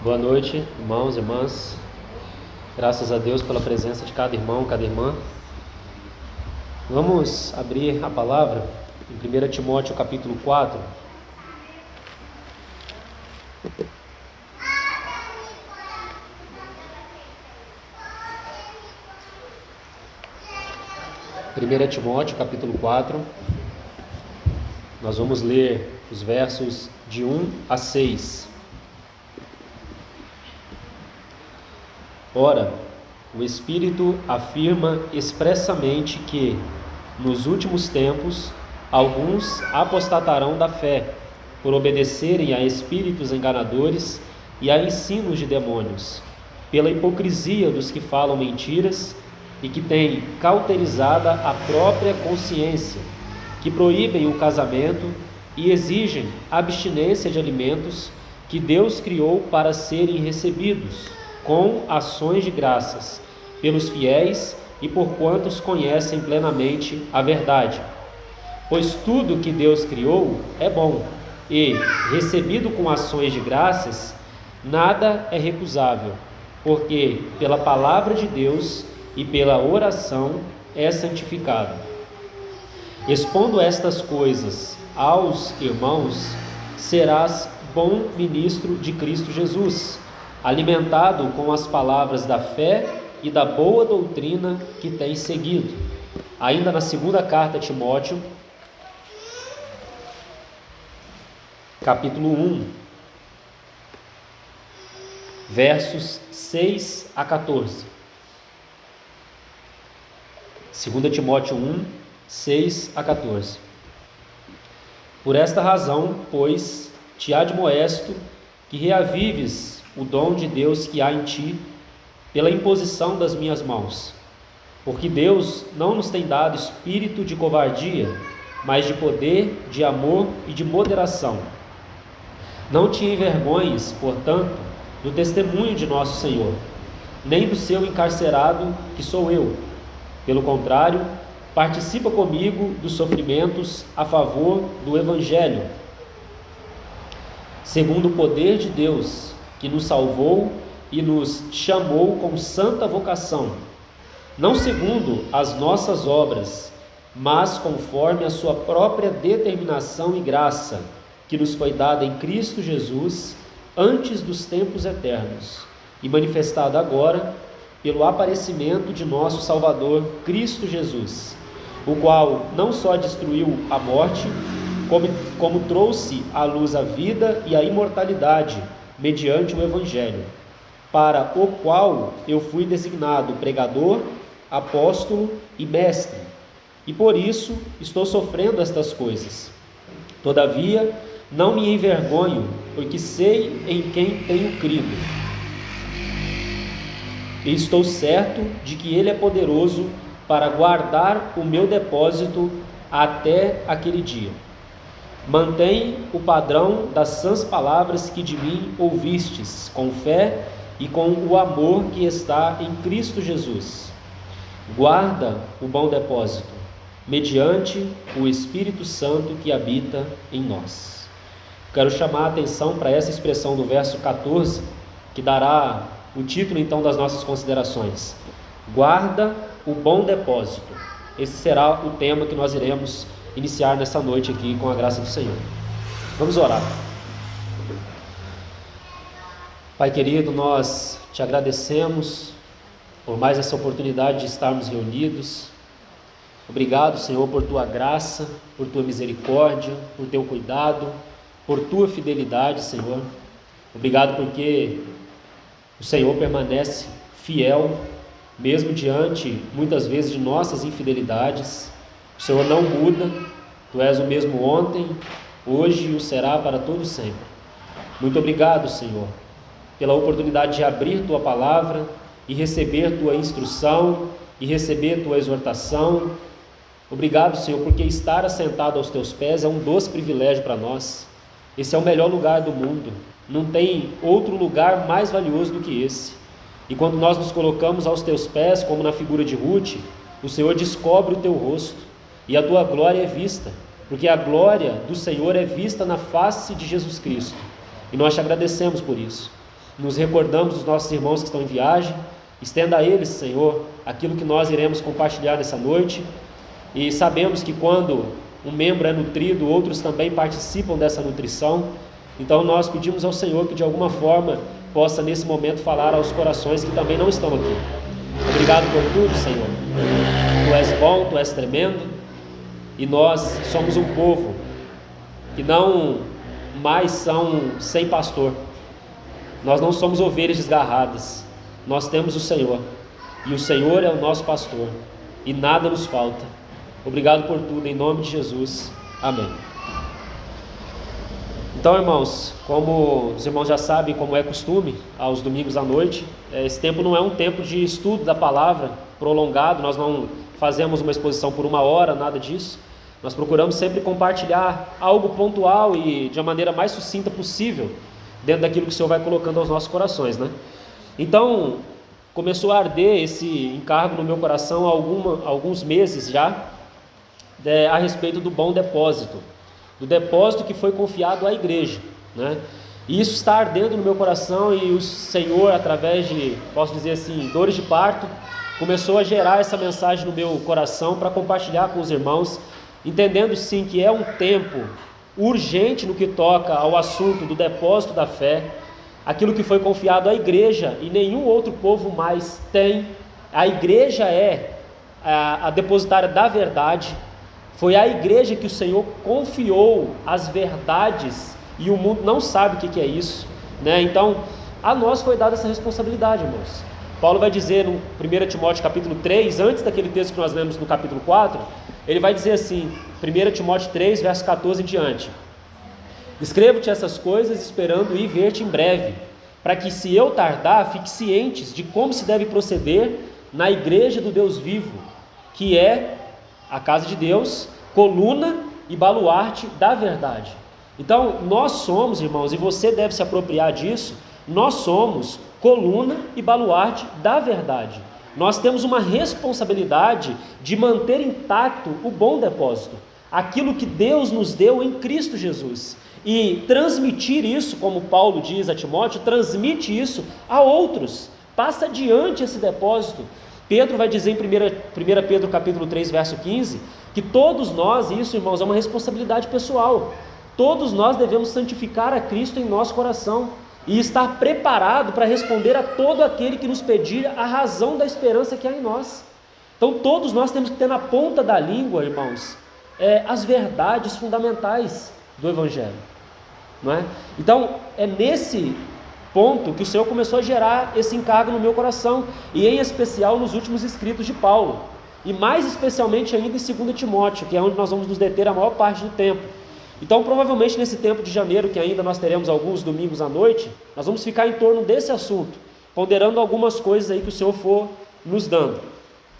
Boa noite, irmãos e irmãs. Graças a Deus pela presença de cada irmão, cada irmã. Vamos abrir a palavra em 1 Timóteo capítulo 4. Primeira Timóteo capítulo 4. Nós vamos ler os versos de 1 a 6. Ora, o Espírito afirma expressamente que, nos últimos tempos, alguns apostatarão da fé, por obedecerem a espíritos enganadores e a ensinos de demônios, pela hipocrisia dos que falam mentiras e que têm cauterizada a própria consciência, que proíbem o casamento e exigem abstinência de alimentos que Deus criou para serem recebidos com ações de graças pelos fiéis e por quantos conhecem plenamente a verdade. Pois tudo que Deus criou é bom, e, recebido com ações de graças, nada é recusável, porque pela palavra de Deus e pela oração é santificado. Expondo estas coisas aos irmãos, serás bom ministro de Cristo Jesus, alimentado com as palavras da fé e da boa doutrina que tens seguido. Ainda na segunda carta a Timóteo, capítulo 1, versos 6 a 14. 2 Timóteo 1, 6 a 14. Por esta razão, pois, te admoesto que reavives o dom de Deus que há em ti, pela imposição das minhas mãos. Porque Deus não nos tem dado espírito de covardia, mas de poder, de amor e de moderação. Não te envergonhes, portanto, do testemunho de nosso Senhor, nem do seu encarcerado, que sou eu. Pelo contrário, participa comigo dos sofrimentos a favor do Evangelho, segundo o poder de Deus, que nos salvou e nos chamou com santa vocação, não segundo as nossas obras, mas conforme a sua própria determinação e graça, que nos foi dada em Cristo Jesus antes dos tempos eternos, e manifestada agora pelo aparecimento de nosso Salvador Cristo Jesus, o qual não só destruiu a morte, como trouxe à luz a vida e a imortalidade, mediante o Evangelho, para o qual eu fui designado pregador, apóstolo e mestre, e por isso estou sofrendo estas coisas. Todavia, não me envergonho, porque sei em quem tenho crido, e estou certo de que Ele é poderoso para guardar o meu depósito até aquele dia. Mantém o padrão das sãs palavras que de mim ouvistes, com fé e com o amor que está em Cristo Jesus. Guarda o bom depósito, mediante o Espírito Santo que habita em nós. Quero chamar a atenção para essa expressão do verso 14, que dará o título então das nossas considerações. Guarda o bom depósito. Esse será o tema que nós iremos iniciar nessa noite aqui com a graça do Senhor. Vamos orar. Pai querido, nós te agradecemos por mais essa oportunidade de estarmos reunidos. Obrigado, Senhor, por tua graça, por tua misericórdia, por teu cuidado, por tua fidelidade, Senhor. Obrigado porque o Senhor permanece fiel, mesmo diante, muitas vezes, de nossas infidelidades. O Senhor não muda, Tu és o mesmo ontem, hoje e o será para todo sempre. Muito obrigado, Senhor, pela oportunidade de abrir Tua palavra e receber Tua instrução e receber Tua exortação. Obrigado, Senhor, porque estar assentado aos Teus pés é um doce privilégio para nós. Esse é o melhor lugar do mundo. Não tem outro lugar mais valioso do que esse. E quando nós nos colocamos aos Teus pés, como na figura de Ruth, o Senhor descobre o Teu rosto e a Tua glória é vista, porque a glória do Senhor é vista na face de Jesus Cristo. E nós te agradecemos por isso. nos recordamos dos nossos irmãos que estão em viagem. Estenda a eles, Senhor, aquilo que nós iremos compartilhar nessa noite. E sabemos que quando um membro é nutrido, outros também participam dessa nutrição. Então nós pedimos ao Senhor que de alguma forma possa nesse momento falar aos corações que também não estão aqui. Obrigado por tudo, Senhor. Tu és bom, Tu és tremendo, e nós somos um povo que não mais são sem pastor. Nós não somos ovelhas desgarradas. Nós temos o Senhor, e o Senhor é o nosso pastor, e nada nos falta. Obrigado por tudo, em nome de Jesus. Amém. Então, irmãos, como os irmãos já sabem, como é costume, aos domingos à noite, esse tempo não é um tempo de estudo da palavra prolongado. Nós não fazemos uma exposição por 1 hora, nada disso. Nós procuramos sempre compartilhar algo pontual e de uma maneira mais sucinta possível, dentro daquilo que o Senhor vai colocando aos nossos corações, né? Então, começou a arder esse encargo no meu coração há alguns meses já, a respeito do bom depósito, do depósito que foi confiado à igreja, né? E isso está ardendo no meu coração, e o Senhor, através de, posso dizer assim, dores de parto, começou a gerar essa mensagem no meu coração para compartilhar com os irmãos, entendendo sim que é um tempo urgente no que toca ao assunto do depósito da fé, aquilo que foi confiado à igreja e nenhum outro povo mais tem. A igreja é a depositária da verdade. Foi à igreja que o Senhor confiou as verdades, e o mundo não sabe o que é isso, né? Então, a nós foi dada essa responsabilidade, irmãos. Paulo vai dizer no 1 Timóteo capítulo 3, antes daquele texto que nós lemos no capítulo 4, ele vai dizer assim, 1 Timóteo 3, verso 14 em diante: escrevo-te essas coisas esperando ir ver-te em breve, para que, se eu tardar, fique cientes de como se deve proceder na igreja do Deus vivo, que é a casa de Deus, coluna e baluarte da verdade. Então, nós somos, irmãos, e você deve se apropriar disso, nós somos coluna e baluarte da verdade. Nós temos uma responsabilidade de manter intacto o bom depósito, aquilo que Deus nos deu em Cristo Jesus, e transmitir isso, como Paulo diz a Timóteo, transmite isso a outros, passa adiante esse depósito. Pedro vai dizer em 1 Pedro capítulo 3, verso 15, que todos nós, e isso, irmãos, é uma responsabilidade pessoal, todos nós devemos santificar a Cristo em nosso coração, e estar preparado para responder a todo aquele que nos pedir a razão da esperança que há em nós. Então todos nós temos que ter na ponta da língua, irmãos, as verdades fundamentais do Evangelho, não é? Então é nesse ponto que o Senhor começou a gerar esse encargo no meu coração, e em especial nos últimos escritos de Paulo, e mais especialmente ainda em 2 Timóteo, que é onde nós vamos nos deter a maior parte do tempo. Então provavelmente nesse tempo de janeiro, que ainda nós teremos alguns domingos à noite, nós vamos ficar em torno desse assunto, ponderando algumas coisas aí que o Senhor for nos dando.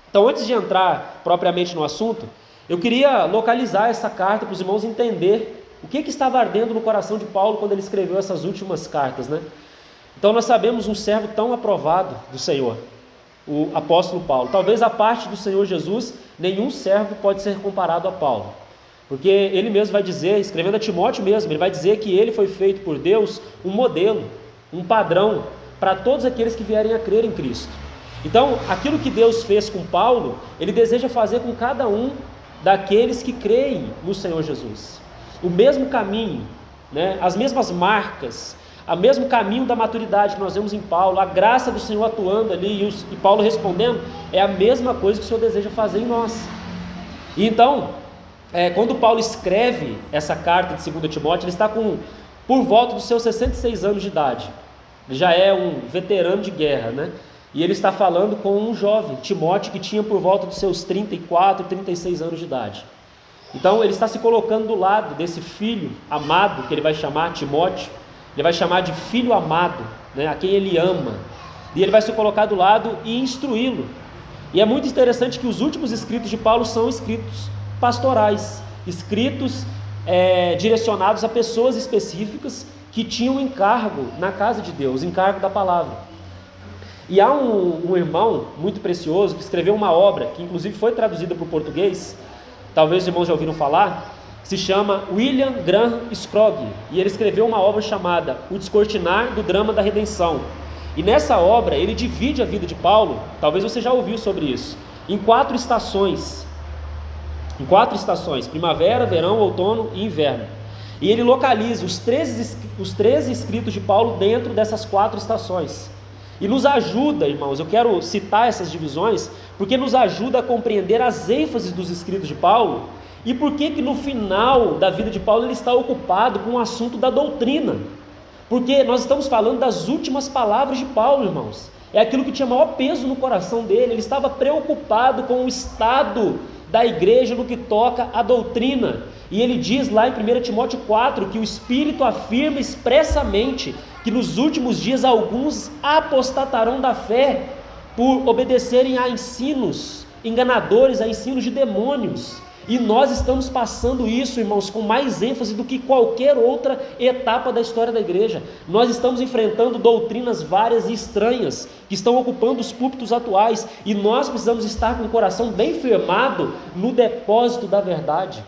Então, antes de entrar propriamente no assunto, eu queria localizar essa carta para os irmãos entender o que estava ardendo no coração de Paulo quando ele escreveu essas últimas cartas, né? Então nós sabemos um servo tão aprovado do Senhor, o apóstolo Paulo. Talvez a parte do Senhor Jesus, nenhum servo pode ser comparado a Paulo, porque ele mesmo vai dizer, escrevendo a Timóteo mesmo, ele vai dizer que ele foi feito por Deus um modelo, um padrão para todos aqueles que vierem a crer em Cristo. Então, aquilo que Deus fez com Paulo, ele deseja fazer com cada um daqueles que creem no Senhor Jesus. O mesmo caminho, né? As mesmas marcas, o mesmo caminho da maturidade que nós vemos em Paulo, a graça do Senhor atuando ali e Paulo respondendo, é a mesma coisa que o Senhor deseja fazer em nós. E então, quando Paulo escreve essa carta de 2 Timóteo, ele está por volta dos seus 66 anos de idade. Ele já é um veterano de guerra, né? E ele está falando com um jovem, Timóteo, que tinha por volta dos seus 34, 36 anos de idade. Então ele está se colocando do lado desse filho amado, que ele vai chamar Timóteo, ele vai chamar de filho amado, né, a quem ele ama, e ele vai se colocar do lado e instruí-lo. E é muito interessante que os últimos escritos de Paulo são escritos pastorais, escritos direcionados a pessoas específicas que tinham encargo na casa de Deus, encargo da palavra. E há um irmão muito precioso que escreveu uma obra, que inclusive foi traduzida para o português, talvez os irmãos já ouviram falar, se chama William Graham Scroggie, e ele escreveu uma obra chamada O Descortinar do Drama da Redenção. E nessa obra ele divide a vida de Paulo, talvez você já ouviu sobre isso, em 4 estações. Primavera, verão, outono e inverno. E ele localiza os 13 escritos de Paulo dentro dessas 4 estações. E nos ajuda, irmãos, eu quero citar essas divisões, porque nos ajuda a compreender as ênfases dos escritos de Paulo, e por que no final da vida de Paulo ele está ocupado com o assunto da doutrina. Porque nós estamos falando das últimas palavras de Paulo, irmãos. É aquilo que tinha maior peso no coração dele. Ele estava preocupado com o estado da igreja no que toca à doutrina. E ele diz lá em 1 Timóteo 4 que o Espírito afirma expressamente que nos últimos dias alguns apostatarão da fé por obedecerem a ensinos enganadores, a ensinos de demônios. E nós estamos passando isso, irmãos, com mais ênfase do que qualquer outra etapa da história da igreja. Nós estamos enfrentando doutrinas várias e estranhas, que estão ocupando os púlpitos atuais, e nós precisamos estar com o coração bem firmado no depósito da verdade.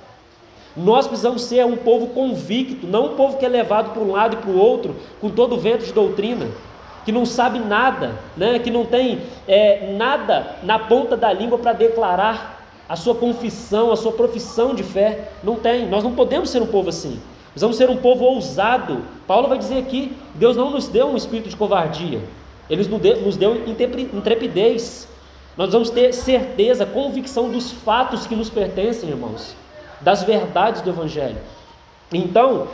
Nós precisamos ser um povo convicto, não um povo que é levado para um lado e para o outro, com todo o vento de doutrina, que não sabe nada, né? Que não tem nada na ponta da língua para declarar a sua confissão, a sua profissão de fé. Não tem. Nós não podemos ser um povo assim. Nós vamos ser um povo ousado. Paulo vai dizer aqui, Deus não nos deu um espírito de covardia, Ele nos deu intrepidez. Nós vamos ter certeza, convicção dos fatos que nos pertencem, irmãos, das verdades do Evangelho. Então,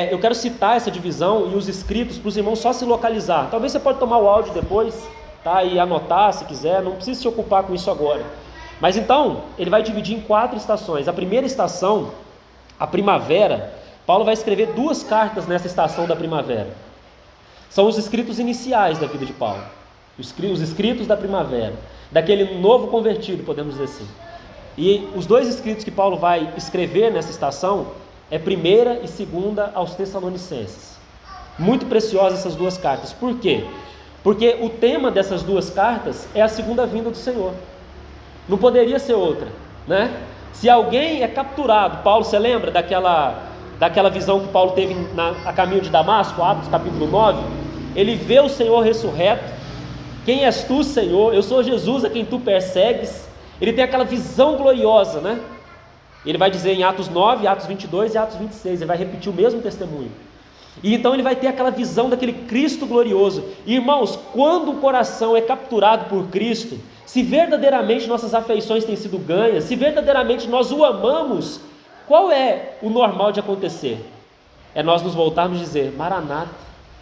eu quero citar essa divisão e os escritos para os irmãos só se localizar. Talvez você pode tomar o áudio depois, tá, e anotar se quiser, não precisa se ocupar com isso agora. Mas então, ele vai dividir em 4 estações. A primeira estação, a primavera, Paulo vai escrever 2 cartas nessa estação da primavera. São os escritos iniciais da vida de Paulo, os escritos da primavera, daquele novo convertido, podemos dizer assim. E os 2 escritos que Paulo vai escrever nessa estação é 1ª e 2ª aos Tessalonicenses. Muito preciosas essas 2 cartas. Por quê? Porque o tema dessas 2 cartas é a segunda vinda do Senhor. Não poderia ser outra, né? Se alguém é capturado, Paulo, você lembra daquela visão que Paulo teve a caminho de Damasco, Atos capítulo 9? Ele vê o Senhor ressurreto. Quem és tu, Senhor? Eu sou Jesus a quem tu persegues. Ele tem aquela visão gloriosa, né? Ele vai dizer em Atos 9, Atos 22 e Atos 26, ele vai repetir o mesmo testemunho. E então ele vai ter aquela visão daquele Cristo glorioso. E, irmãos, quando o coração é capturado por Cristo, se verdadeiramente nossas afeições têm sido ganhas, se verdadeiramente nós o amamos, qual é o normal de acontecer? É nós nos voltarmos e dizer: Maranata,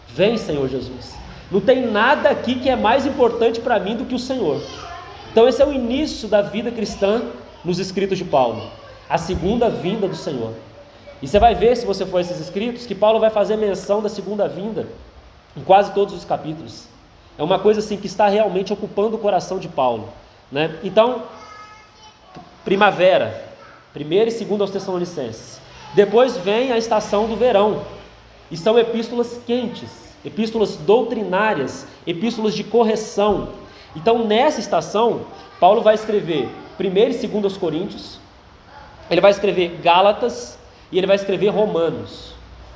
vem, Senhor Jesus. Não tem nada aqui que é mais importante para mim do que o Senhor. Então esse é o início da vida cristã nos escritos de Paulo, a segunda vinda do Senhor. E você vai ver, se você for esses escritos, que Paulo vai fazer menção da segunda vinda em quase todos os capítulos. É uma coisa assim que está realmente ocupando o coração de Paulo, né? Então, primavera, 1ª e 2ª aos Tessalonicenses. Depois vem a estação do verão, e são epístolas quentes, epístolas doutrinárias, epístolas de correção. Então, nessa estação, Paulo vai escrever 1ª e 2ª aos Coríntios, ele vai escrever Gálatas e ele vai escrever Romanos.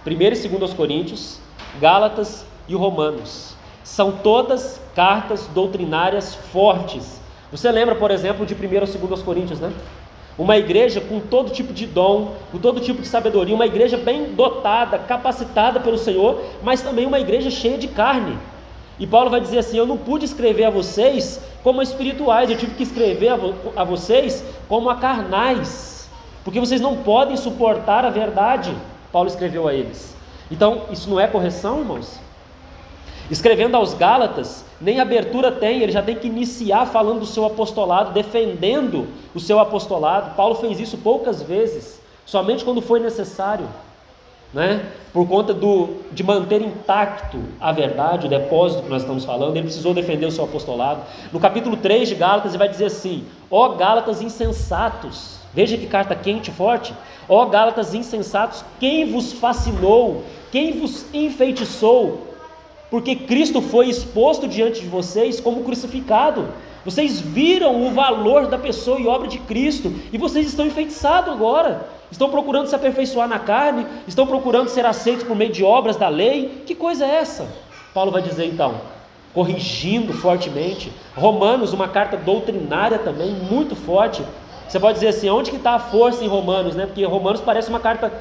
1ª e 2ª aos Coríntios, Gálatas e Romanos. São todas cartas doutrinárias fortes. Você lembra, por exemplo, de 1ª ou 2ª aos Coríntios, né? Uma igreja com todo tipo de dom, com todo tipo de sabedoria, uma igreja bem dotada, capacitada pelo Senhor, mas também uma igreja cheia de carne. E Paulo vai dizer assim: eu não pude escrever a vocês como espirituais, eu tive que escrever a vocês como a carnais, porque vocês não podem suportar a verdade. Paulo escreveu a eles. Então, isso não é correção, irmãos? Escrevendo aos Gálatas, nem abertura tem, ele já tem que iniciar falando do seu apostolado, defendendo o seu apostolado. Paulo fez isso poucas vezes, somente quando foi necessário, né? Por conta de manter intacto a verdade, o depósito que nós estamos falando, ele precisou defender o seu apostolado. No capítulo 3 de Gálatas, ele vai dizer assim: ó Gálatas insensatos, veja que carta quente e forte. Ó Gálatas insensatos, quem vos fascinou, quem vos enfeitiçou? Porque Cristo foi exposto diante de vocês como crucificado. Vocês viram o valor da pessoa e obra de Cristo, e vocês estão enfeitiçados agora. Estão procurando se aperfeiçoar na carne? Estão procurando ser aceitos por meio de obras da lei? Que coisa é essa? Paulo vai dizer então, corrigindo fortemente. Romanos, uma carta doutrinária também, muito forte. Você pode dizer assim, onde que está a força em Romanos, né? Porque Romanos parece uma carta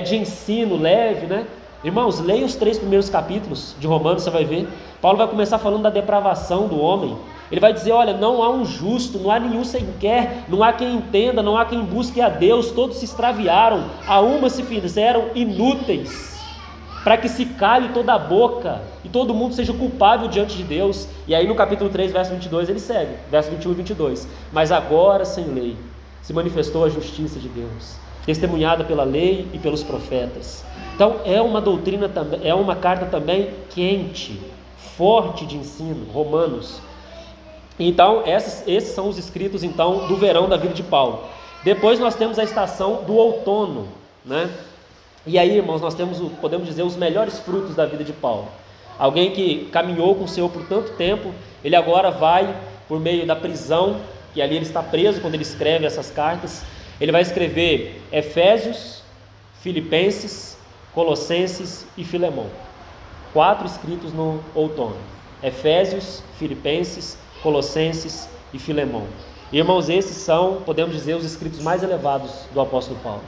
de ensino leve, né? Irmãos, leia os 3 primeiros capítulos de Romanos, você vai ver. Paulo vai começar falando da depravação do homem. Ele vai dizer, olha, não há um justo, não há nenhum sequer, não há quem entenda, não há quem busque a Deus, todos se extraviaram, a uma se fizeram inúteis, para que se cale toda a boca, e todo mundo seja culpável diante de Deus. E aí no capítulo 3, verso 22, ele segue, verso 21 e 22, mas agora sem lei, se manifestou a justiça de Deus, testemunhada pela lei e pelos profetas. Então é uma doutrina também, é uma carta também quente, forte de ensino, Romanos. Então esses são os escritos então do verão da vida de Paulo. Depois nós temos a estação do outono, né? E aí, irmãos, nós temos, podemos dizer, os melhores frutos da vida de Paulo. Alguém que caminhou com o Senhor por tanto tempo, ele agora vai por meio da prisão, que ali ele está preso quando ele escreve essas cartas. Ele vai escrever Efésios, Filipenses, Colossenses e Filemão. 4 escritos no outono: Efésios, Filipenses, Colossenses e Filemão. Irmãos, esses são, podemos dizer, os escritos mais elevados do apóstolo Paulo.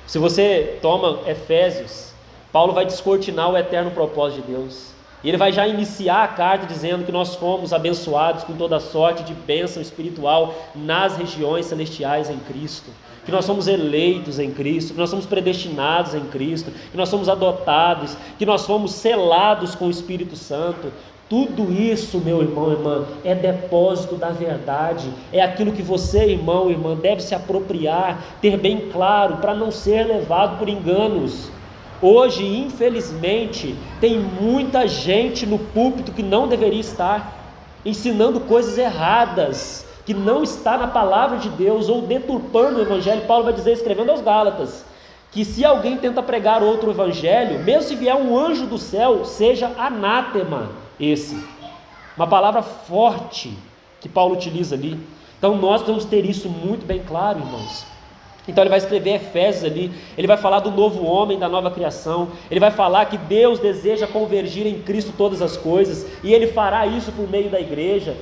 Se você toma Efésios, Paulo vai descortinar o eterno propósito de Deus. E ele vai já iniciar a carta dizendo que nós fomos abençoados com toda sorte de bênção espiritual nas regiões celestiais em Cristo. Que nós somos eleitos em Cristo, que nós somos predestinados em Cristo, que nós somos adotados, que nós fomos selados com o Espírito Santo. Tudo isso, meu irmão, irmã, é depósito da verdade, é aquilo que você, irmão, irmã, deve se apropriar, ter bem claro, para não ser levado por enganos. Hoje, infelizmente, tem muita gente no púlpito que não deveria estar, ensinando coisas erradas, que não está na palavra de Deus, ou deturpando o evangelho. Paulo vai dizer, escrevendo aos Gálatas, que se alguém tenta pregar outro evangelho, mesmo se vier um anjo do céu, seja anátema esse. Uma palavra forte que Paulo utiliza ali. Então nós vamos ter isso muito bem claro, irmãos. Então ele vai escrever Efésios ali, ele vai falar do novo homem, da nova criação, ele vai falar que Deus deseja convergir em Cristo todas as coisas, e ele fará isso por meio da igreja.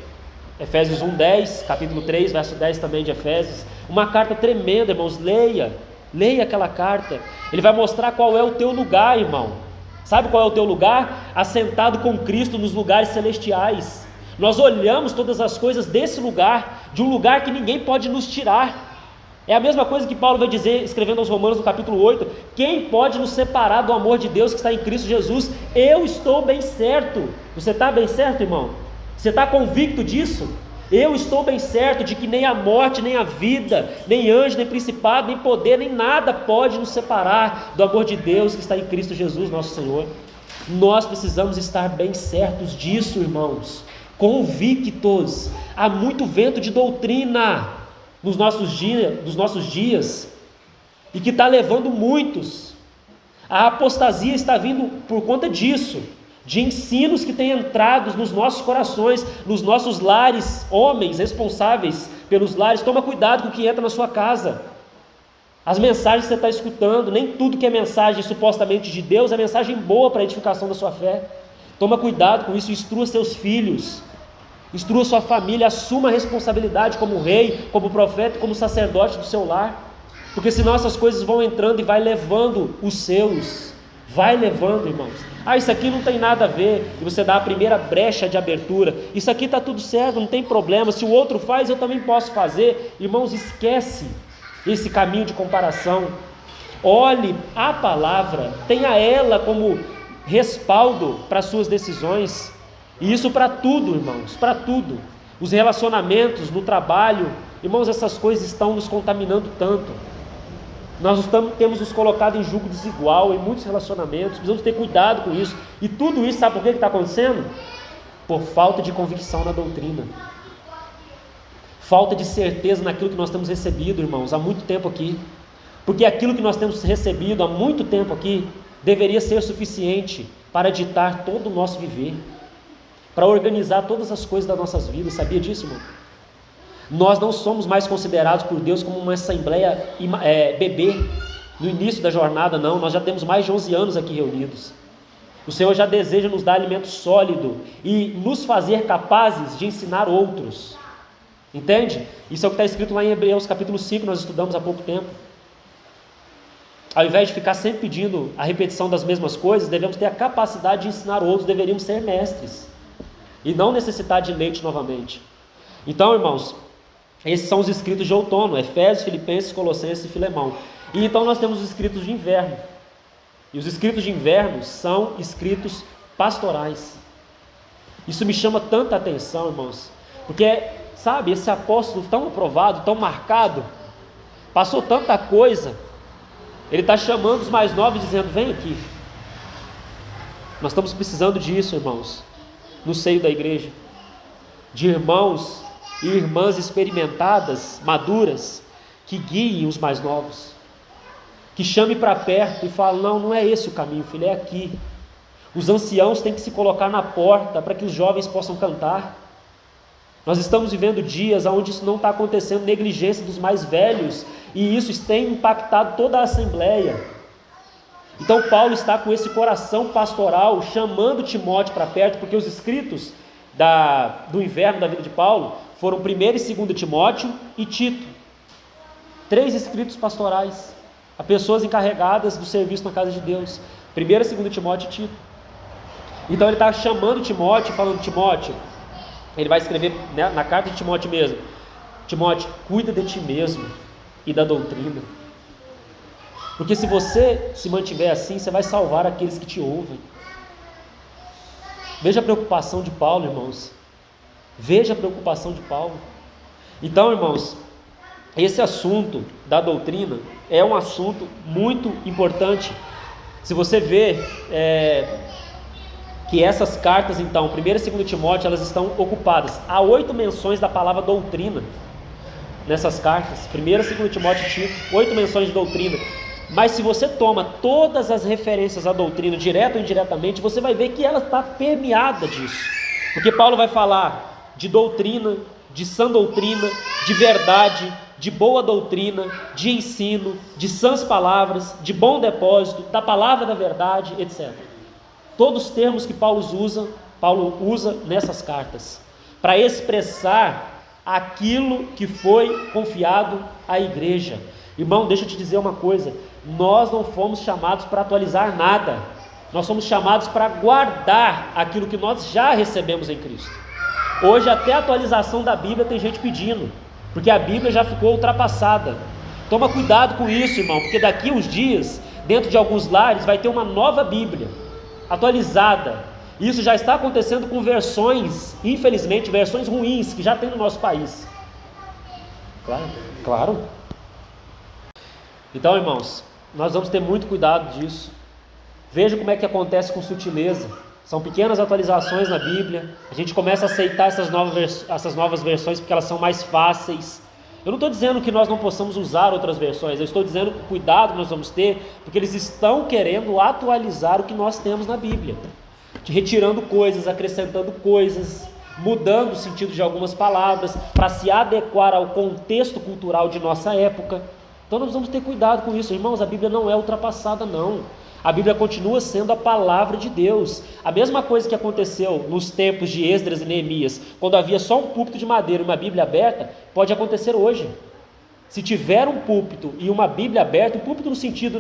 Efésios 1:10, capítulo 3, verso 10 também de Efésios, uma carta tremenda, irmãos, leia aquela carta. Ele vai mostrar qual é o teu lugar, irmão. Sabe qual é o teu lugar? Assentado com Cristo nos lugares celestiais. Nós olhamos todas as coisas desse lugar, de um lugar que ninguém pode nos tirar. É a mesma coisa que Paulo vai dizer, escrevendo aos Romanos no capítulo 8, quem pode nos separar do amor de Deus que está em Cristo Jesus? Eu estou bem certo. Você está bem certo, irmão? Você está convicto disso? Eu estou bem certo de que nem a morte, nem a vida, nem anjo, nem principado, nem poder, nem nada pode nos separar do amor de Deus que está em Cristo Jesus, nosso Senhor. Nós precisamos estar bem certos disso, irmãos, convictos. Há muito vento de doutrina nos nossos dias, e que está levando muitos. A apostasia está vindo por conta disso, de ensinos que têm entrado nos nossos corações, nos nossos lares. Homens responsáveis pelos lares, toma cuidado com o que entra na sua casa. As mensagens que você está escutando, nem tudo que é mensagem supostamente de Deus é mensagem boa para a edificação da sua fé. Toma cuidado com isso, instrua seus filhos, instrua sua família, assuma a responsabilidade como rei, como profeta, como sacerdote do seu lar, porque senão essas coisas vão entrando e vai levando os seus, vai levando, irmãos. Isso aqui não tem nada a ver, e você dá a primeira brecha de abertura, isso aqui está tudo certo, não tem problema, se o outro faz, eu também posso fazer. Irmãos, esquece esse caminho de comparação, olhe a palavra, tenha ela como respaldo para as suas decisões, e isso para tudo, irmãos, para tudo. Os relacionamentos no trabalho, irmãos, essas coisas estão nos contaminando tanto. Nós temos nos colocado em julgo desigual em muitos relacionamentos, precisamos ter cuidado com isso. E tudo isso, sabe por que está acontecendo? Por falta de convicção na doutrina, falta de certeza naquilo que nós temos recebido, irmãos, há muito tempo aqui. Porque aquilo que nós temos recebido há muito tempo aqui deveria ser suficiente para ditar todo o nosso viver, para organizar todas as coisas das nossas vidas. Sabia disso, irmão? Nós não somos mais considerados por Deus como uma assembleia bebê no início da jornada, não. Nós já temos mais de 11 anos aqui reunidos. O Senhor já deseja nos dar alimento sólido e nos fazer capazes de ensinar outros. Entende? Isso é o que está escrito lá em Hebreus capítulo 5, nós estudamos há pouco tempo. Ao invés de ficar sempre pedindo a repetição das mesmas coisas, devemos ter a capacidade de ensinar outros, deveríamos ser mestres e não necessitar de leite novamente. Então, irmãos, esses são os escritos de outono: Efésios, Filipenses, Colossenses e Filemão. E então nós temos os escritos de inverno. E os escritos de inverno são escritos pastorais. Isso me chama tanta atenção, irmãos, porque, sabe, esse apóstolo tão aprovado, tão marcado, passou tanta coisa, ele está chamando os mais novos, dizendo: vem aqui. Nós estamos precisando disso, irmãos, no seio da igreja, de irmãos e irmãs experimentadas, maduras, que guiem os mais novos, que chame para perto e fale: não, não é esse o caminho, filho, é aqui. Os anciãos têm que se colocar na porta para que os jovens possam cantar. Nós estamos vivendo dias onde isso não está acontecendo, negligência dos mais velhos, e isso tem impactado toda a assembleia. Então Paulo está com esse coração pastoral, chamando Timóteo para perto, porque os escritos do inverno da vida de Paulo foram 1º e 2º Timóteo e Tito. 3 escritos pastorais a pessoas encarregadas do serviço na casa de Deus: 1º e 2º Timóteo e Tito. Então ele está chamando Timóteo, falando: Timóteo, ele vai escrever, né, na carta de Timóteo mesmo: Timóteo, cuida de ti mesmo e da doutrina, porque se você se mantiver assim, você vai salvar aqueles que te ouvem. Veja a preocupação de Paulo, irmãos. Veja a preocupação de Paulo. Então, irmãos, esse assunto da doutrina é um assunto muito importante. Se você vê que essas cartas, então, 1º e 2º Timóteo, elas estão ocupadas. Há 8 menções da palavra doutrina nessas cartas. 1º e 2º Timóteo e Tito, 8 menções de doutrina. Mas se você toma todas as referências à doutrina, direto ou indiretamente, você vai ver que ela está permeada disso. Porque Paulo vai falar de doutrina, de sã doutrina, de verdade, de boa doutrina, de ensino, de sãs palavras, de bom depósito, da palavra da verdade, etc. Todos os termos que Paulo usa nessas cartas, para expressar aquilo que foi confiado à igreja. Irmão, deixa eu te dizer uma coisa: nós não fomos chamados para atualizar nada, nós somos chamados para guardar aquilo que nós já recebemos em Cristo. Hoje até a atualização da Bíblia tem gente pedindo, porque a Bíblia já ficou ultrapassada. Toma cuidado com isso, irmão, porque daqui uns dias, dentro de alguns lares, vai ter uma nova Bíblia, atualizada. Isso já está acontecendo com versões, infelizmente, versões ruins, que já tem no nosso país. Claro. Então, irmãos, nós vamos ter muito cuidado disso. Veja como é que acontece com sutileza. São pequenas atualizações na Bíblia. A gente começa a aceitar essas novas versões porque elas são mais fáceis. Eu não estou dizendo que nós não possamos usar outras versões. Eu estou dizendo que o cuidado que nós vamos ter, porque eles estão querendo atualizar o que nós temos na Bíblia, retirando coisas, acrescentando coisas, mudando o sentido de algumas palavras para se adequar ao contexto cultural de nossa época. Então nós vamos ter cuidado com isso, irmãos. A Bíblia não é ultrapassada, não. A Bíblia continua sendo a palavra de Deus. A mesma coisa que aconteceu nos tempos de Esdras e Neemias, quando havia só um púlpito de madeira e uma Bíblia aberta, pode acontecer hoje. Se tiver um púlpito e uma Bíblia aberta, o púlpito no sentido,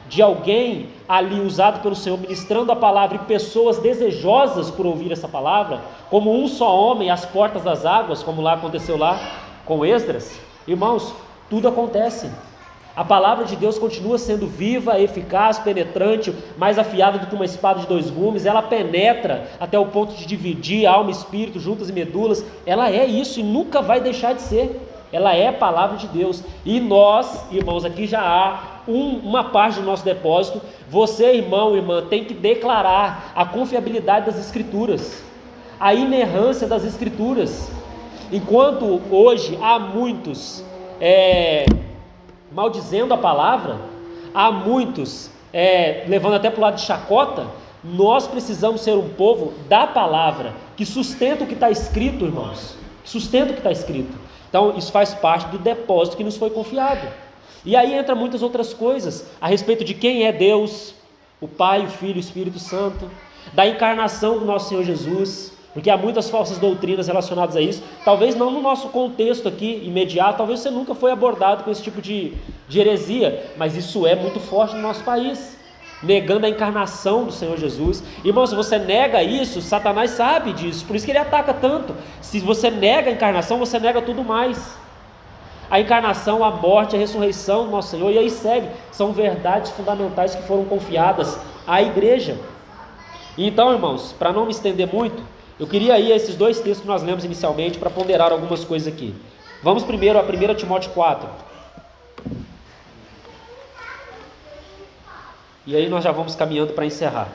de alguém ali usado pelo Senhor, ministrando a palavra, e pessoas desejosas por ouvir essa palavra, como um só homem às portas das águas, como lá aconteceu lá com Esdras, irmãos, tudo acontece. A palavra de Deus continua sendo viva, eficaz, penetrante, mais afiada do que uma espada de 2 gumes. Ela penetra até o ponto de dividir alma e espírito, juntas e medulas. Ela é isso e nunca vai deixar de ser. Ela é a palavra de Deus. E nós, irmãos, aqui já há uma parte do nosso depósito. Você, irmão, irmã, tem que declarar a confiabilidade das Escrituras, a inerrância das Escrituras. Enquanto hoje há muitos maldizendo a palavra, há muitos levando até para o lado de chacota, nós precisamos ser um povo da palavra, que sustenta o que está escrito, irmãos, que sustenta o que está escrito. Então isso faz parte do depósito que nos foi confiado. E aí entra muitas outras coisas a respeito de quem é Deus, o Pai, o Filho e o Espírito Santo, da encarnação do nosso Senhor Jesus, porque há muitas falsas doutrinas relacionadas a isso, talvez não no nosso contexto aqui imediato, talvez você nunca foi abordado com esse tipo de heresia, mas isso é muito forte no nosso país, negando a encarnação do Senhor Jesus. Irmão, se você nega isso, Satanás sabe disso, por isso que ele ataca tanto. Se você nega a encarnação, você nega tudo mais. A encarnação, a morte, a ressurreição do nosso Senhor, e aí segue, são verdades fundamentais que foram confiadas à igreja. Então, irmãos, para não me estender muito, eu queria ir a esses dois textos que nós lemos inicialmente para ponderar algumas coisas aqui. Vamos primeiro a 1 Timóteo 4. E aí nós já vamos caminhando para encerrar.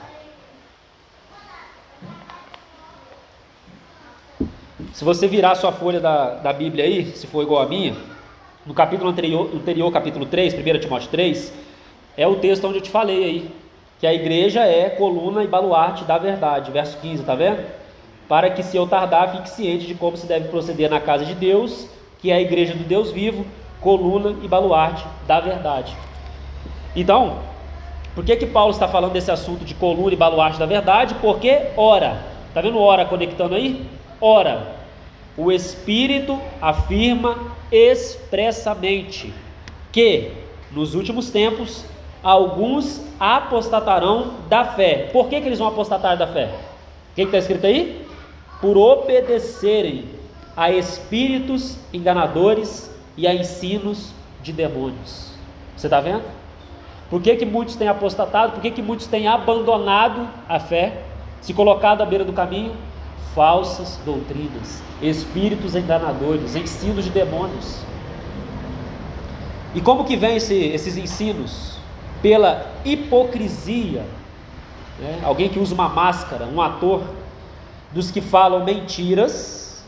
Se você virar a sua folha da Bíblia aí, se for igual a minha, no capítulo anterior, capítulo 3, 1 Timóteo 3, é o texto onde eu te falei aí, que a igreja é coluna e baluarte da verdade, verso 15, tá vendo? Para que, se eu tardar, fique ciente de como se deve proceder na casa de Deus, que é a igreja do Deus vivo, coluna e baluarte da verdade. Então, por que Paulo está falando desse assunto de coluna e baluarte da verdade? Porque, ora, tá vendo ora conectando aí? Ora, o Espírito afirma expressamente que, nos últimos tempos, alguns apostatarão da fé. Por que eles vão apostatar da fé? O que está escrito aí? Por obedecerem a espíritos enganadores e a ensinos de demônios. Você está vendo? Por que muitos têm apostatado? Por que muitos têm abandonado a fé, se colocado à beira do caminho? Falsas doutrinas, espíritos enganadores, ensinos de demônios. E como que vem esses ensinos? Pela hipocrisia, né? Alguém que usa uma máscara, um ator, dos que falam mentiras,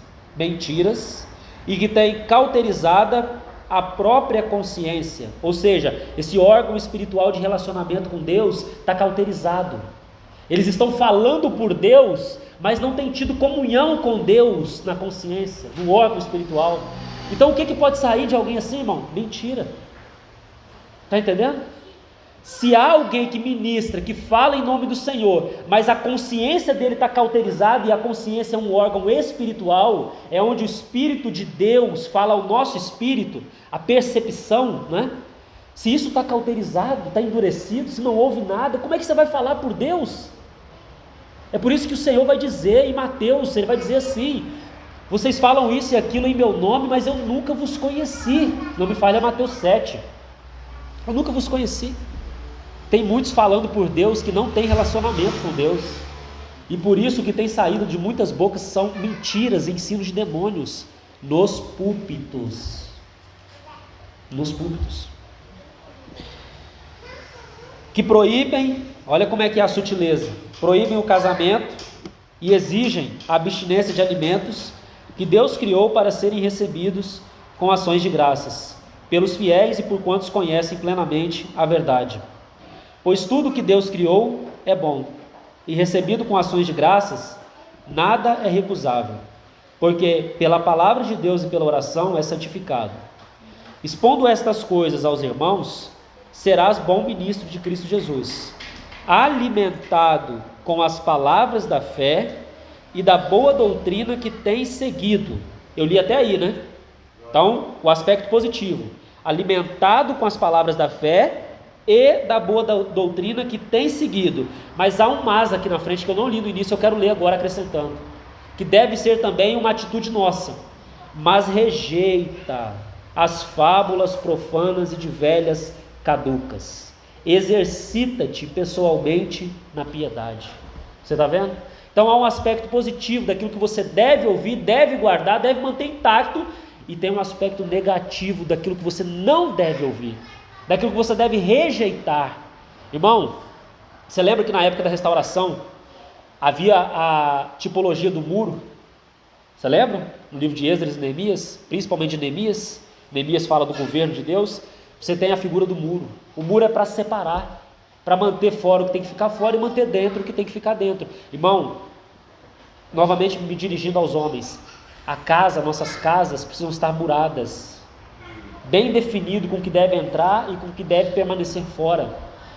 e que tem cauterizada a própria consciência, ou seja, esse órgão espiritual de relacionamento com Deus está cauterizado. Eles estão falando por Deus, mas não têm tido comunhão com Deus na consciência, no órgão espiritual. Então o que pode sair de alguém assim, irmão? Mentira. Está entendendo? Se há alguém que ministra, que fala em nome do Senhor, mas a consciência dele está cauterizada, e a consciência é um órgão espiritual, é onde o Espírito de Deus fala ao nosso espírito, a percepção, né? Se isso está cauterizado, está endurecido, se não ouve nada, como é que você vai falar por Deus? É por isso que o Senhor vai dizer em Mateus, ele vai dizer assim: vocês falam isso e aquilo em meu nome, mas eu nunca vos conheci. Não me falha Mateus 7, eu nunca vos conheci. Tem muitos falando por Deus que não tem relacionamento com Deus, e por isso que tem saído de muitas bocas são mentiras, ensinos de demônios, nos púlpitos, que proíbem, olha como é que é a sutileza, proíbem o casamento e exigem a abstinência de alimentos que Deus criou para serem recebidos com ações de graças, pelos fiéis e por quantos conhecem plenamente a verdade. Pois tudo que Deus criou é bom, e recebido com ações de graças, nada é recusável, porque pela palavra de Deus e pela oração é santificado. Expondo estas coisas aos irmãos, serás bom ministro de Cristo Jesus, alimentado com as palavras da fé e da boa doutrina que tens seguido. Eu li até aí, né? Então, o aspecto positivo, alimentado com as palavras da fé e da boa doutrina que tem seguido. Mas há um mas aqui na frente que eu não li no início, eu quero ler agora acrescentando, que deve ser também uma atitude nossa: mas rejeita as fábulas profanas e de velhas caducas, exercita-te pessoalmente na piedade. Você está vendo? Então há um aspecto positivo daquilo que você deve ouvir, deve guardar, deve manter intacto, e tem um aspecto negativo daquilo que você não deve ouvir, daquilo que você deve rejeitar. Irmão, você lembra que na época da restauração havia a tipologia do muro? Você lembra? No livro de Esdras e Neemias, principalmente Neemias. Neemias fala do governo de Deus. Você tem a figura do muro. O muro é para separar, para manter fora o que tem que ficar fora e manter dentro o que tem que ficar dentro. Irmão, novamente me dirigindo aos homens, Nossas casas precisam estar muradas, bem definido com o que deve entrar e com o que deve permanecer fora.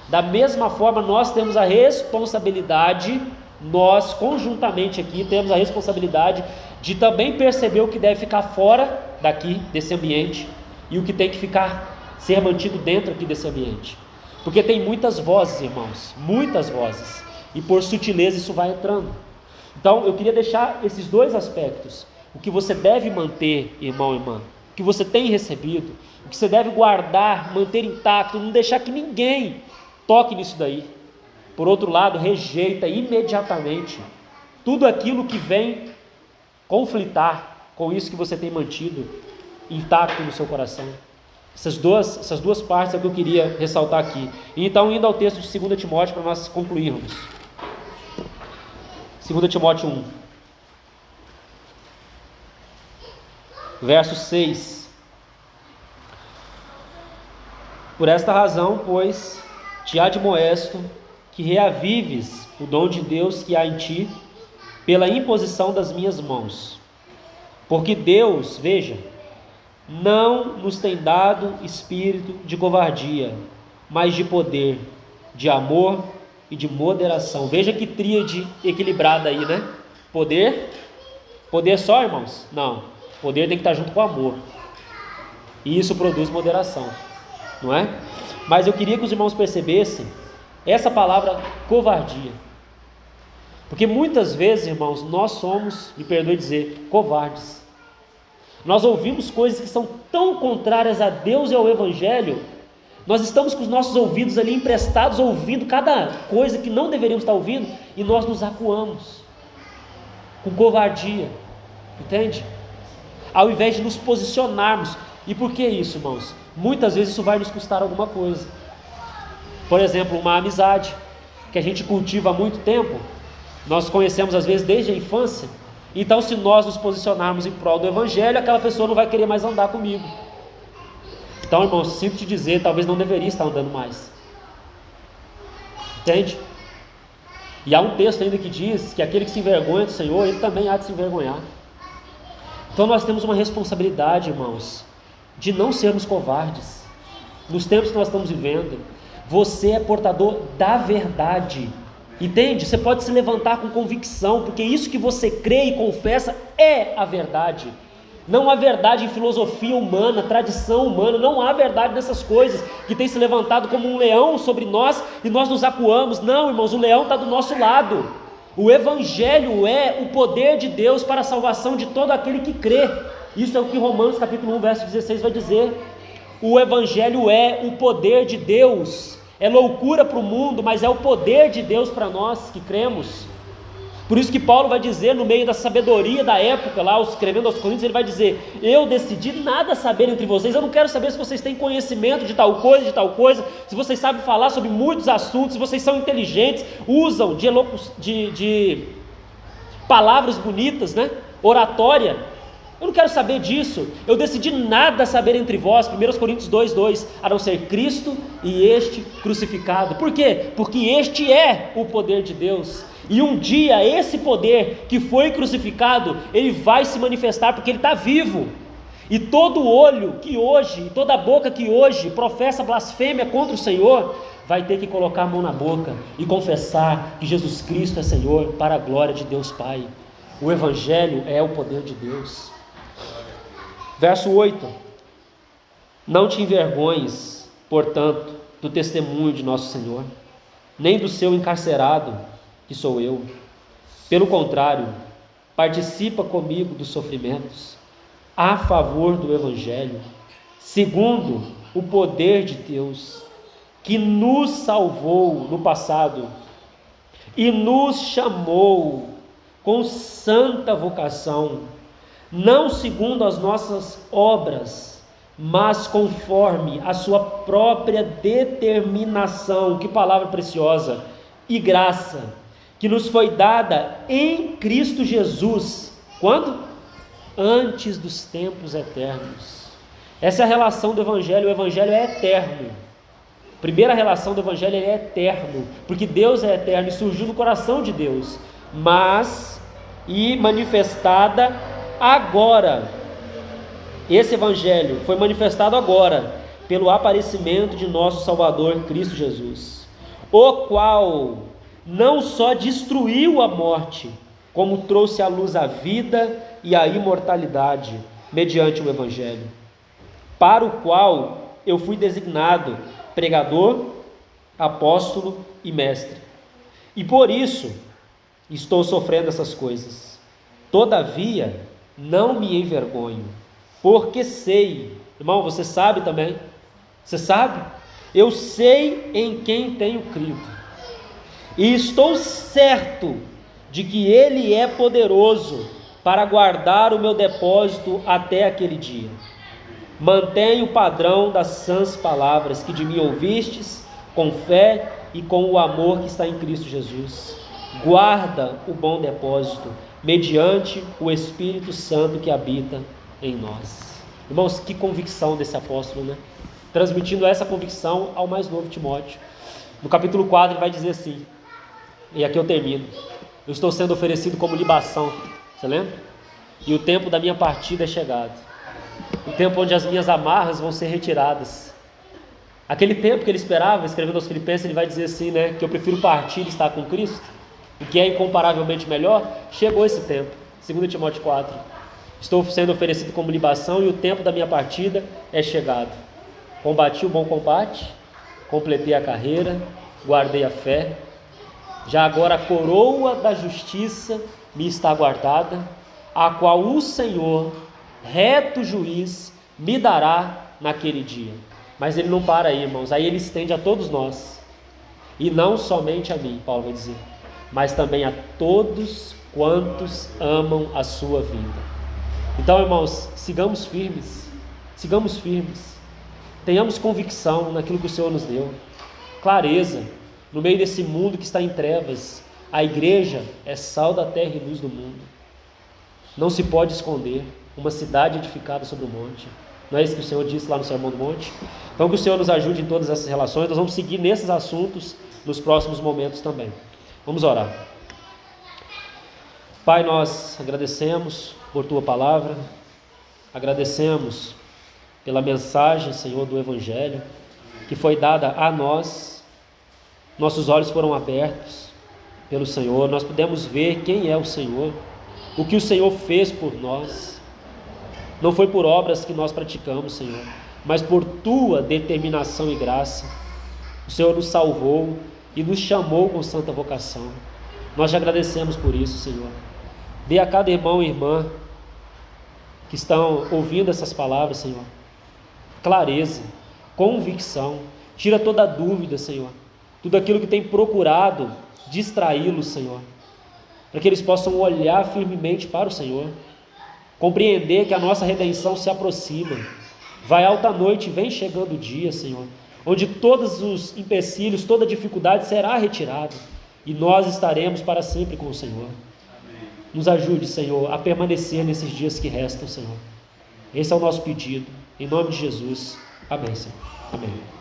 Da mesma forma, nós temos a responsabilidade, nós conjuntamente aqui temos a responsabilidade de também perceber o que deve ficar fora daqui, desse ambiente, e o que tem que ser mantido dentro aqui desse ambiente. Porque tem muitas vozes, irmãos, muitas vozes, e por sutileza isso vai entrando. Então eu queria deixar esses dois aspectos: o que você deve manter, irmão e irmã, o que você tem recebido, o que você deve guardar, manter intacto, não deixar que ninguém toque nisso daí. Por outro lado, rejeita imediatamente tudo aquilo que vem conflitar com isso que você tem mantido intacto no seu coração. Essas duas partes é o que eu queria ressaltar aqui. E então, indo ao texto de 2 Timóteo para nós concluirmos. 2 Timóteo 1, verso 6. Por esta razão, pois, te admoesto que reavives o dom de Deus que há em ti, pela imposição das minhas mãos. Porque Deus, veja, não nos tem dado espírito de covardia, mas de poder, de amor e de moderação. Veja que tríade equilibrada aí, né? Poder só, irmãos? Não, poder tem que estar junto com amor, e isso produz moderação, não é? Mas eu queria que os irmãos percebessem essa palavra covardia, porque muitas vezes, irmãos, nós somos, me perdoe dizer, covardes. Nós ouvimos coisas que são tão contrárias a Deus e ao Evangelho, nós estamos com os nossos ouvidos ali emprestados, ouvindo cada coisa que não deveríamos estar ouvindo, e nós nos acuamos com covardia, entende? Ao invés de nos posicionarmos. E por que isso, irmãos? Muitas vezes isso vai nos custar alguma coisa. Por exemplo, uma amizade que a gente cultiva há muito tempo, nós conhecemos às vezes desde a infância. Então, se nós nos posicionarmos em prol do Evangelho, aquela pessoa não vai querer mais andar comigo. Então, irmãos, sinto te dizer, talvez não deveria estar andando mais. Entende? E há um texto ainda que diz que aquele que se envergonha do Senhor, ele também há de se envergonhar. Então nós temos uma responsabilidade, irmãos, de não sermos covardes. Nos tempos que nós estamos vivendo, você é portador da verdade. Entende? Você pode se levantar com convicção, porque isso que você crê e confessa é a verdade. Não há verdade em filosofia humana, tradição humana, não há verdade nessas coisas que tem se levantado como um leão sobre nós e nós nos acuamos. Não, irmãos, o leão está do nosso lado. O Evangelho é o poder de Deus para a salvação de todo aquele que crê. Isso é o que Romanos capítulo 1, verso 16 vai dizer. O Evangelho é o poder de Deus. É loucura para o mundo, mas é o poder de Deus para nós que cremos. Por isso que Paulo vai dizer, no meio da sabedoria da época, lá escrevendo aos Coríntios, ele vai dizer: eu decidi nada saber entre vocês. Eu não quero saber se vocês têm conhecimento de tal coisa, se vocês sabem falar sobre muitos assuntos, se vocês são inteligentes, usam de palavras bonitas, né? Oratória. Eu não quero saber disso. Eu decidi nada saber entre vós, 1 Coríntios 2:2, a não ser Cristo e este crucificado. Por quê? Porque este é o poder de Deus. E um dia esse poder que foi crucificado, ele vai se manifestar, porque ele está vivo. E todo olho que hoje, e toda boca que hoje professa blasfêmia contra o Senhor, vai ter que colocar a mão na boca e confessar que Jesus Cristo é Senhor, para a glória de Deus Pai. O Evangelho é o poder de Deus. Verso 8: não te envergonhes, portanto, do testemunho de nosso Senhor, nem do seu encarcerado, que sou eu. Pelo contrário, participa comigo dos sofrimentos, a favor do Evangelho, segundo o poder de Deus, que nos salvou no passado e nos chamou com santa vocação, não segundo as nossas obras, mas conforme a sua própria determinação. Que palavra preciosa! E graça, que nos foi dada em Cristo Jesus. Quando? Antes dos tempos eternos. Essa é a relação do Evangelho. O Evangelho é eterno. A primeira relação do Evangelho é eterno, porque Deus é eterno e surgiu no coração de Deus, mas e manifestada agora, esse evangelho foi manifestado agora, pelo aparecimento de nosso Salvador Cristo Jesus, o qual não só destruiu a morte, como trouxe à luz a vida e a imortalidade, mediante o evangelho, para o qual eu fui designado pregador, apóstolo e mestre. E por isso estou sofrendo essas coisas. Todavia, não me envergonho, porque sei, irmão, você sabe também, você sabe? Eu sei em quem tenho crido, e estou certo de que Ele é poderoso para guardar o meu depósito até aquele dia. Mantenha o padrão das sãs palavras que de mim ouvistes, com fé e com o amor que está em Cristo Jesus. Guarda o bom depósito, mediante o Espírito Santo que habita em nós. Irmãos, que convicção desse apóstolo, né? Transmitindo essa convicção ao mais novo Timóteo. No capítulo 4 ele vai dizer assim, e aqui eu termino: eu estou sendo oferecido como libação, você lembra? E o tempo da minha partida é chegado, o tempo onde as minhas amarras vão ser retiradas. Aquele tempo que ele esperava, escrevendo aos Filipenses, ele vai dizer assim, né, que eu prefiro partir e estar com Cristo, o que é incomparavelmente melhor. Chegou esse tempo. 2 Timóteo 4, estou sendo oferecido como libação e o tempo da minha partida é chegado. Combati o bom combate, completei a carreira, guardei a fé. Já agora a coroa da justiça me está guardada, a qual o Senhor, reto juiz, me dará naquele dia. Mas ele não para aí, irmãos, aí ele estende a todos nós, e não somente a mim, Paulo vai dizer, mas também a todos quantos amam a sua vinda. Então, irmãos, sigamos firmes, tenhamos convicção naquilo que o Senhor nos deu, clareza, no meio desse mundo que está em trevas. A igreja é sal da terra e luz do mundo, não se pode esconder, uma cidade edificada sobre o monte. Não é isso que o Senhor disse lá no Sermão do Monte? Então que o Senhor nos ajude em todas essas relações. Nós vamos seguir nesses assuntos nos próximos momentos também. Vamos orar. Pai, nós agradecemos por Tua palavra, agradecemos pela mensagem, Senhor, do Evangelho, que foi dada a nós. Nossos olhos foram abertos pelo Senhor, nós pudemos ver quem é o Senhor, o que o Senhor fez por nós. Não foi por obras que nós praticamos, Senhor, mas por Tua determinação e graça. O Senhor nos salvou e nos chamou com santa vocação. Nós te agradecemos por isso, Senhor. Dê a cada irmão e irmã que estão ouvindo essas palavras, Senhor, clareza, convicção. Tira toda a dúvida, Senhor, tudo aquilo que tem procurado distraí-los, Senhor, para que eles possam olhar firmemente para o Senhor, compreender que a nossa redenção se aproxima. Vai alta noite, vem chegando o dia, Senhor, onde todos os empecilhos, toda dificuldade será retirada, e nós estaremos para sempre com o Senhor. Nos ajude, Senhor, a permanecer nesses dias que restam, Senhor. Esse é o nosso pedido, em nome de Jesus. Amém, Senhor. Amém.